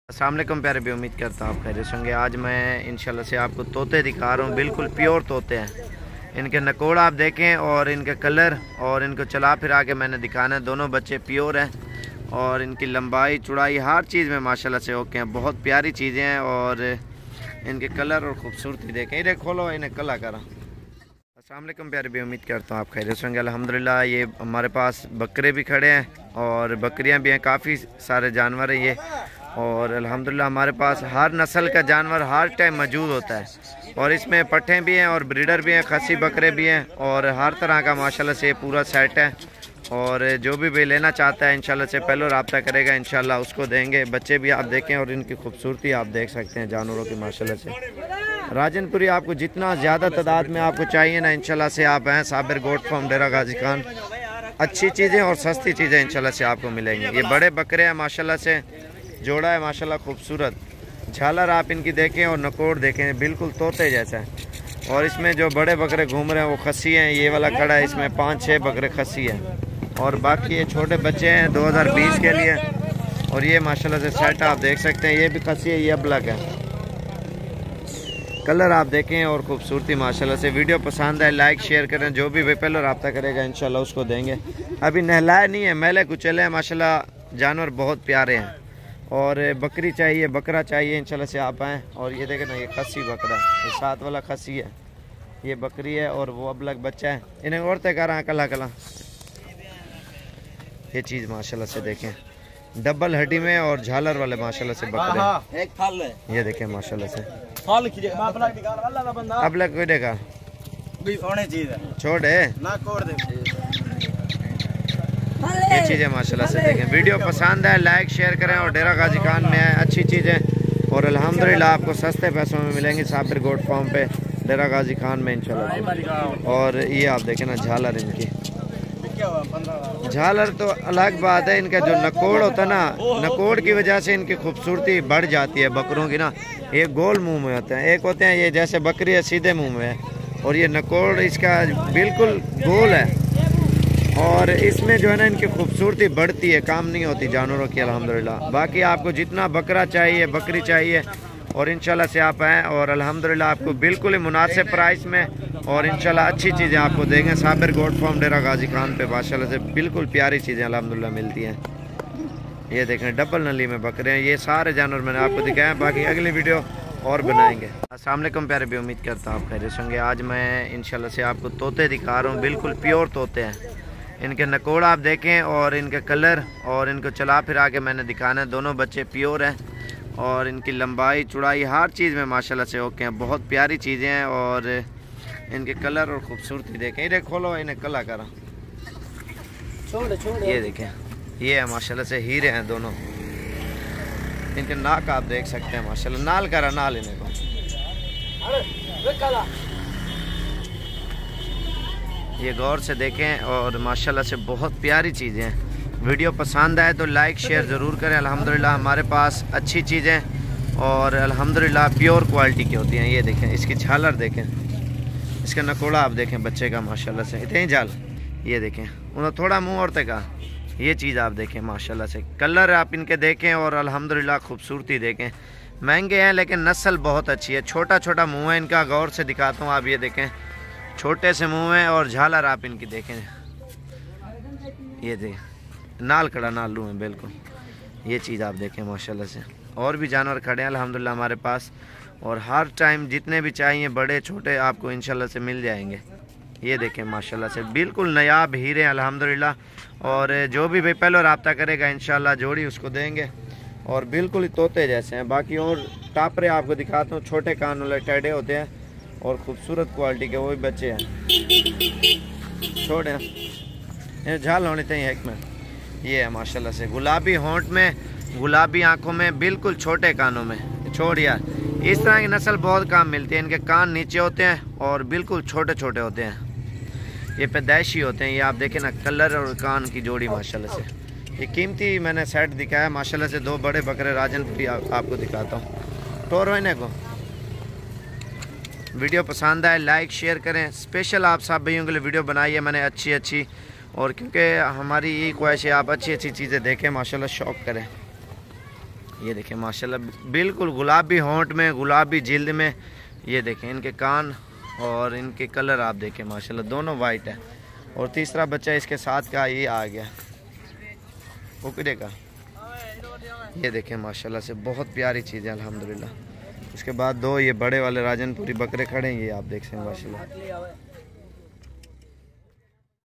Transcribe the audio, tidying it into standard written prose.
अस्सलाम वालेकुम प्यारे भी, उम्मीद करता हूँ आप खैरियत होंगे। आज मैं इंशाल्लाह से आपको तोते दिखा रहा हूँ। बिल्कुल प्योर तोते हैं। इनके नकोड़ आप देखें और इनके कलर और इनको चला फिरा के मैंने दिखाना है। दोनों बच्चे प्योर हैं और इनकी लंबाई चौड़ाई हर चीज़ में माशाल्लाह से ओके हैं। बहुत प्यारी चीज़ें हैं और इनके कलर और ख़ूबसूरती देखें। इन्हें खोलो, इन्हें कला करा। अस्सलाम वालेकुम प्यारे भी, उम्मीद करता हूँ आप खैरियत होंगे। अल्हम्दुलिल्लाह ये हमारे पास बकरे भी खड़े हैं और बकरियाँ भी हैं। काफ़ी सारे जानवर हैं ये, और अल्हम्दुलिल्लाह हमारे पास हर नस्ल का जानवर हर टाइम मौजूद होता है। और इसमें पट्ठे भी हैं और ब्रीडर भी हैं, खसी बकरे भी हैं और हर तरह का माशाल्लाह से पूरा सेट है। और जो भी लेना चाहता है इंशाल्लाह से पहले रब्ता करेगा, इंशाल्लाह उसको देंगे। बच्चे भी आप देखें और इनकी खूबसूरती आप देख सकते हैं जानवरों की माशाल्लाह से। राजनपुरी आपको जितना ज़्यादा तादाद में आपको चाहिए ना, इंशाल्लाह से आप हैं साबिर गोट फार्म डेरा गाजी खान। अच्छी चीज़ें और सस्ती चीज़ें इंशाल्लाह से आपको मिलेंगी। ये बड़े बकरे हैं माशाल्लाह से, जोड़ा है माशाल्लाह खूबसूरत। झालर आप इनकी देखें और नकोड़ देखें, बिल्कुल तोते जैसा है। और इसमें जो बड़े बकरे घूम रहे हैं वो खस्सी हैं। ये वाला खड़ा है, इसमें 5-6 बकरे खस्सी हैं और बाकी ये छोटे बच्चे हैं 2020 के लिए। और ये माशाल्लाह से सेट आप देख सकते हैं, ये भी खस्सी है, ये ब्लैक है। कलर आप देखें और खूबसूरती माशाल्लाह से। वीडियो पसंद है लाइक शेयर करें। जो भी पहले रब्ता करेगा इंशाल्लाह उसको देंगे। अभी नहलाए नहीं है, मैले कुचले हैं माशाल्लाह। जानवर बहुत प्यारे हैं। और बकरी चाहिए, बकरा चाहिए, इंशाल्लाह से आप आएँ। और ये देखें ना, ये खस्सी बकरा, ये साथ वाला खस्सी है, ये बकरी है और वो अबलग बच्चा है। इन्हें औरतें कर रहा कला कला। ये चीज़ माशाल्लाह से देखें, डबल हड्डी में और झालर वाले माशाल्लाह से बकरे। एक फल है, ये देखें माशाल्लाह से। अबलग कोई देखा चीज है, छोड़ ना कोड़ दे। ये चीज़ें माशाल्लाह से देखें। वीडियो पसंद है लाइक शेयर करें और डेरा गाजी खान में है अच्छी चीज़ें। और अल्हम्दुलिल्लाह आपको सस्ते पैसों में मिलेंगी साबिर गोट फार्म पे डेरा गाजी खान में इंशाल्लाह। और ये आप देखें ना झालर, इनकी झालर तो अलग बात है। इनका जो नकोड़ होता है ना, नकोड़ की वजह से इनकी खूबसूरती बढ़ जाती है बकरों की ना। एक गोल मुंह में होते हैं, एक होते हैं ये जैसे बकरी है सीधे मुंह में है, और ये नकोड़ इसका बिल्कुल गोल है। और इसमें जो है ना इनकी खूबसूरती बढ़ती है, काम नहीं होती जानवरों की अल्हम्दुलिल्लाह। बाकी आपको जितना बकरा चाहिए, बकरी चाहिए, और इंशाल्लाह से आप आएँ और अल्हम्दुलिल्लाह आपको बिल्कुल ही मुनासिब प्राइस में और इंशाल्लाह अच्छी चीज़ें आपको देंगे। साबिर गोट फार्म डेरा गाजी खान पे माशाल्लाह से बिल्कुल प्यारी चीज़ें अल्हम्दुलिल्लाह मिलती हैं। ये देखें डबल नली में बकरे हैं। ये सारे जानवर मैंने आपको दिखाए हैं, बाकी अगली वीडियो और बनाएंगे। अस्सलाम वालेकुम प्यारे भी, उम्मीद करता हूँ आप खैरियत होंगे। आज मैं इंशाल्लाह से आपको तोते दिखा रहा हूँ। बिल्कुल प्योर तोते हैं। इनके नकोड़ आप देखें और इनके कलर और इनको चला फिरा के मैंने दिखाना है। दोनों बच्चे प्योर हैं और इनकी लंबाई चौड़ाई हर चीज़ में माशाल्लाह से ओके हैं। बहुत प्यारी चीज़ें हैं और इनके कलर और ख़ूबसूरती देखें। इन्हें खोलो, इन्हें कला करा। ये देखें, ये है माशाल्लाह से हीरे हैं दोनों। इनके नाक आप देख सकते हैं माशाल्लाह। नाल करा, नाल इन्हें को। ये गौर से देखें और माशाल्लाह से बहुत प्यारी चीज़ें हैं। वीडियो पसंद आए तो लाइक शेयर ज़रूर करें। अल्हम्दुलिल्लाह हमारे पास अच्छी चीज़ें और अल्हम्दुलिल्लाह प्योर क्वालिटी की होती हैं। ये देखें, इसकी झालर देखें, इसका नकोड़ा आप देखें बच्चे का माशाल्लाह से, इतने ही झाल। ये देखें, उन्हें थोड़ा मुँह और का। ये चीज़ आप देखें माशाल्लाह से। कलर आप इनके देखें और अल्हम्दुलिल्लाह खूबसूरती देखें। महंगे हैं लेकिन नस्ल बहुत अच्छी है। छोटा छोटा मुँह है इनका, गौर से दिखाता हूँ। आप ये देखें, छोटे से मुंह में और झालर आप इनकी देखें। ये देखें, नाल कड़ा नालू में बिल्कुल। ये चीज़ आप देखें माशाल्लाह से। और भी जानवर खड़े हैं अल्हम्दुलिल्लाह हमारे पास, और हर टाइम जितने भी चाहिए बड़े छोटे आपको इंशाल्लाह से मिल जाएंगे। ये देखें माशाल्लाह से बिल्कुल नायाब हीरे अल्हम्दुलिल्लाह। और जो भी पहले रब्ता करेगा इंशाल्लाह जोड़ी उसको देंगे। और बिल्कुल ही तोते जैसे हैं। बाकी और टापरे आपको दिखाता हूँ, छोटे कान वाले टेढ़े होते हैं और ख़ूबसूरत क्वालिटी के वही बच्चे हैं। छोड़े झाल होने चाहिए एक में। ये है माशाल्लाह से, गुलाबी होंठ में, गुलाबी आंखों में, बिल्कुल छोटे कानों में। छोड़ यार, इस तरह की नस्ल बहुत कम मिलती है। इनके कान नीचे होते हैं और बिल्कुल छोटे छोटे होते हैं। ये पैदाइशी होते हैं। ये आप देखें ना, कलर और कान की जोड़ी माशाल्लाह से। ये कीमती मैंने सेट दिखाया माशाल्लाह से। 2 बड़े बकरे राजनपुरी आपको दिखाता हूँ। टोर होने को वीडियो पसंद आए लाइक शेयर करें। स्पेशल आप सब भाइयों के लिए वीडियो बनाई है मैंने अच्छी, और क्योंकि हमारी यही ख्वाहिश है आप अच्छी चीज़ें देखें माशाल्लाह, शौक़ करें। ये देखें माशाल्लाह बिल्कुल गुलाबी होंठ में, गुलाबी जिल्द में। ये देखें इनके कान और इनके कलर आप देखें माशाल्लाह दोनों वाइट है। और तीसरा बच्चा इसके साथ का ये आ गया कुकड़े का। ये देखें माशाल्लाह से बहुत प्यारी चीज़ है अल्हम्दुलिल्लाह। उसके बाद दो ये बड़े वाले राजनपुरी बकरे खड़े हैं, ये आप देख सकते हैं माशाल्लाह।